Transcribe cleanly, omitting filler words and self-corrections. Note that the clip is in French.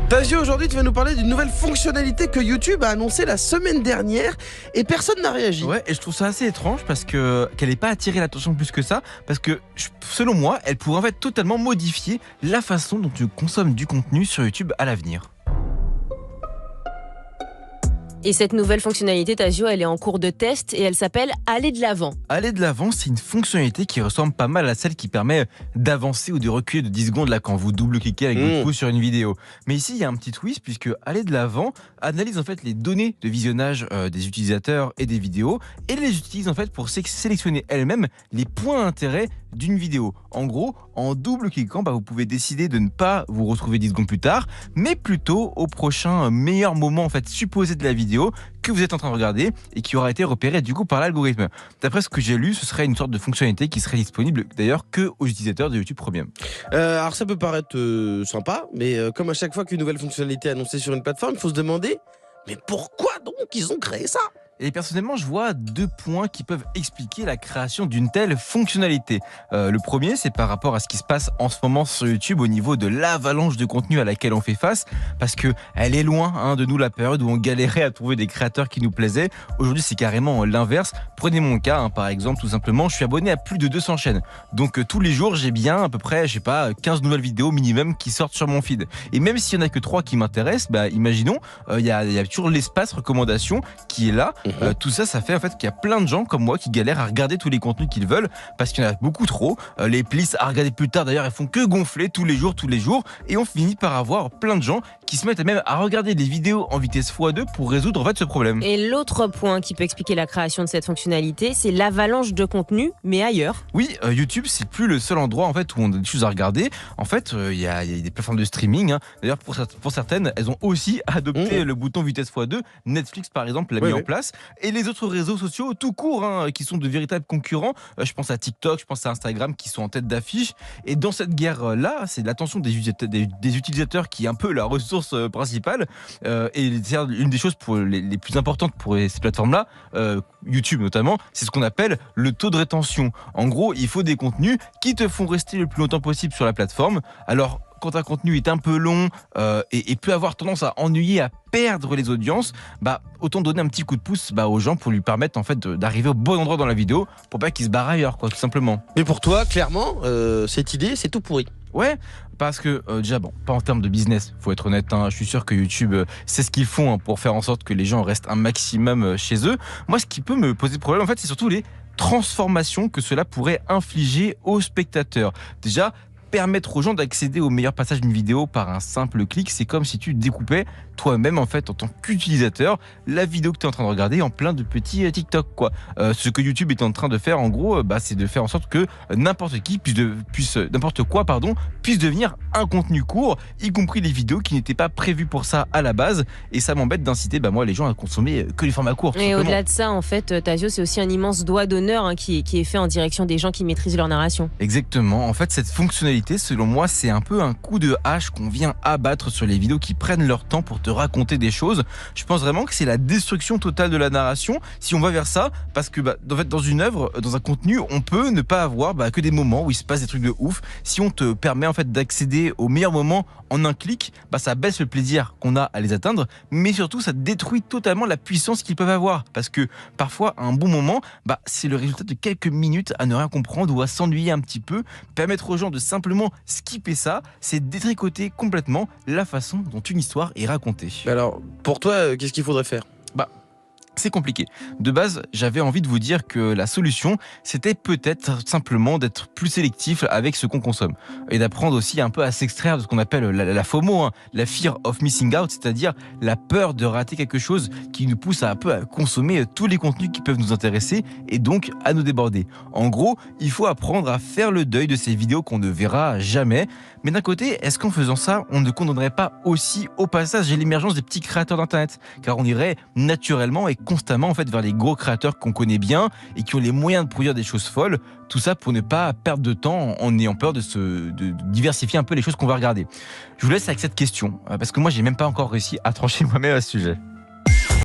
Tazio, aujourd'hui tu vas nous parler d'une nouvelle fonctionnalité que YouTube a annoncée la semaine dernière et personne n'a réagi. Ouais, et je trouve ça assez étrange parce qu'elle n'ait pas attiré l'attention plus que ça, parce que selon moi, elle pourrait en fait totalement modifier la façon dont tu consommes du contenu sur YouTube à l'avenir. Et cette nouvelle fonctionnalité, Tazio, elle est en cours de test et elle s'appelle Aller de l'avant. Aller de l'avant, c'est une fonctionnalité qui ressemble pas mal à celle qui permet d'avancer ou de reculer de 10 secondes là quand vous double-cliquez avec votre pouce sur une vidéo. Mais ici, il y a un petit twist puisque Aller de l'avant analyse en fait les données de visionnage des utilisateurs et des vidéos et les utilise en fait pour sélectionner elle-même les points d'intérêt d'une vidéo. En gros, en double-cliquant, vous pouvez décider de ne pas vous retrouver 10 secondes plus tard, mais plutôt au prochain meilleur moment en fait supposé de la vidéo que vous êtes en train de regarder et qui aura été repéré du coup par l'algorithme. D'après ce que j'ai lu, ce serait une sorte de fonctionnalité qui serait disponible d'ailleurs que aux utilisateurs de YouTube Premium. Alors ça peut paraître sympa, mais comme à chaque fois qu'une nouvelle fonctionnalité est annoncée sur une plateforme, il faut se demander mais pourquoi donc ils ont créé ça ? Et personnellement, je vois deux points qui peuvent expliquer la création d'une telle fonctionnalité. Le premier, c'est par rapport à ce qui se passe en ce moment sur YouTube au niveau de l'avalanche de contenu à laquelle on fait face, parce que elle est loin de nous la période où on galérait à trouver des créateurs qui nous plaisaient. Aujourd'hui, c'est carrément l'inverse. Prenez mon cas, par exemple, tout simplement, je suis abonné à plus de 200 chaînes. Donc tous les jours, j'ai bien à peu près, 15 nouvelles vidéos minimum qui sortent sur mon feed. Et même s'il y en a que 3 qui m'intéressent, imaginons, il y a toujours l'espace recommandation qui est là. Tout ça, ça fait en fait qu'il y a plein de gens comme moi qui galèrent à regarder tous les contenus qu'ils veulent parce qu'il y en a beaucoup trop. Les playlists à regarder plus tard, d'ailleurs, elles font que gonfler tous les jours. Et on finit par avoir plein de gens qui se mettent même à regarder des vidéos en vitesse x2 pour résoudre en fait ce problème. Et l'autre point qui peut expliquer la création de cette fonctionnalité, c'est l'avalanche de contenu, mais ailleurs. Oui, YouTube, c'est plus le seul endroit en fait où on a des choses à regarder. En fait, il y a des plateformes de streaming. D'ailleurs, pour certaines, elles ont aussi adopté le bouton vitesse x2. Netflix, par exemple, l'a mis en place. Et les autres réseaux sociaux tout court, qui sont de véritables concurrents. Je pense à TikTok, je pense à Instagram, qui sont en tête d'affiche. Et dans cette guerre-là, c'est l'attention des utilisateurs qui est un peu la ressource principale. Et c'est une des choses les plus importantes pour ces plateformes-là, YouTube notamment, c'est ce qu'on appelle le taux de rétention. En gros, il faut des contenus qui te font rester le plus longtemps possible sur la plateforme. Alors, quand un contenu est un peu long et peut avoir tendance à ennuyer, à perdre les audiences, autant donner un petit coup de pouce aux gens pour lui permettre en fait d'arriver au bon endroit dans la vidéo pour pas qu'il se barre ailleurs, tout simplement. Mais pour toi, clairement, cette idée, c'est tout pourri. Ouais, parce que déjà, pas en termes de business, faut être honnête, je suis sûr que YouTube, c'est ce qu'ils font pour faire en sorte que les gens restent un maximum chez eux. Moi, ce qui peut me poser problème, en fait, c'est surtout les transformations que cela pourrait infliger aux spectateurs. Déjà, permettre aux gens d'accéder au meilleur passage d'une vidéo par un simple clic, c'est comme si tu découpais toi-même en fait en tant qu'utilisateur la vidéo que tu es en train de regarder en plein de petits TikTok ce que YouTube est en train de faire en gros, c'est de faire en sorte que n'importe qui puisse devenir un contenu court, y compris les vidéos qui n'étaient pas prévues pour ça à la base, et ça m'embête d'inciter moi les gens à consommer que les formats courts. Et au-delà de ça, en fait, Tazio, c'est aussi un immense doigt d'honneur qui est fait en direction des gens qui maîtrisent leur narration. Exactement, en fait cette fonctionnalité, selon moi, c'est un peu un coup de hache qu'on vient abattre sur les vidéos qui prennent leur temps pour te raconter des choses. Je pense vraiment que c'est la destruction totale de la narration si on va vers ça, parce que en fait, dans une œuvre, dans un contenu, on peut ne pas avoir que des moments où il se passe des trucs de ouf. Si on te permet en fait d'accéder aux meilleurs moments en un clic, ça baisse le plaisir qu'on a à les atteindre, mais surtout ça détruit totalement la puissance qu'ils peuvent avoir, parce que parfois un bon moment, c'est le résultat de quelques minutes à ne rien comprendre ou à s'ennuyer un petit peu. Permettre aux gens de simplement skipper ça, c'est détricoter complètement la façon dont une histoire est racontée. Alors, pour toi, qu'est-ce qu'il faudrait faire ? C'est compliqué. De base, j'avais envie de vous dire que la solution, c'était peut-être simplement d'être plus sélectif avec ce qu'on consomme. Et d'apprendre aussi un peu à s'extraire de ce qu'on appelle la FOMO, la Fear of Missing Out, c'est-à-dire la peur de rater quelque chose qui nous pousse à consommer tous les contenus qui peuvent nous intéresser et donc à nous déborder. En gros, il faut apprendre à faire le deuil de ces vidéos qu'on ne verra jamais. Mais d'un côté, est-ce qu'en faisant ça, on ne condamnerait pas aussi au passage l'émergence des petits créateurs d'internet ? Car on irait naturellement et constamment en fait vers les gros créateurs qu'on connaît bien et qui ont les moyens de produire des choses folles. Tout ça pour ne pas perdre de temps en ayant peur de diversifier un peu les choses qu'on va regarder. Je vous laisse avec cette question parce que moi j'ai même pas encore réussi à trancher moi-même à ce sujet.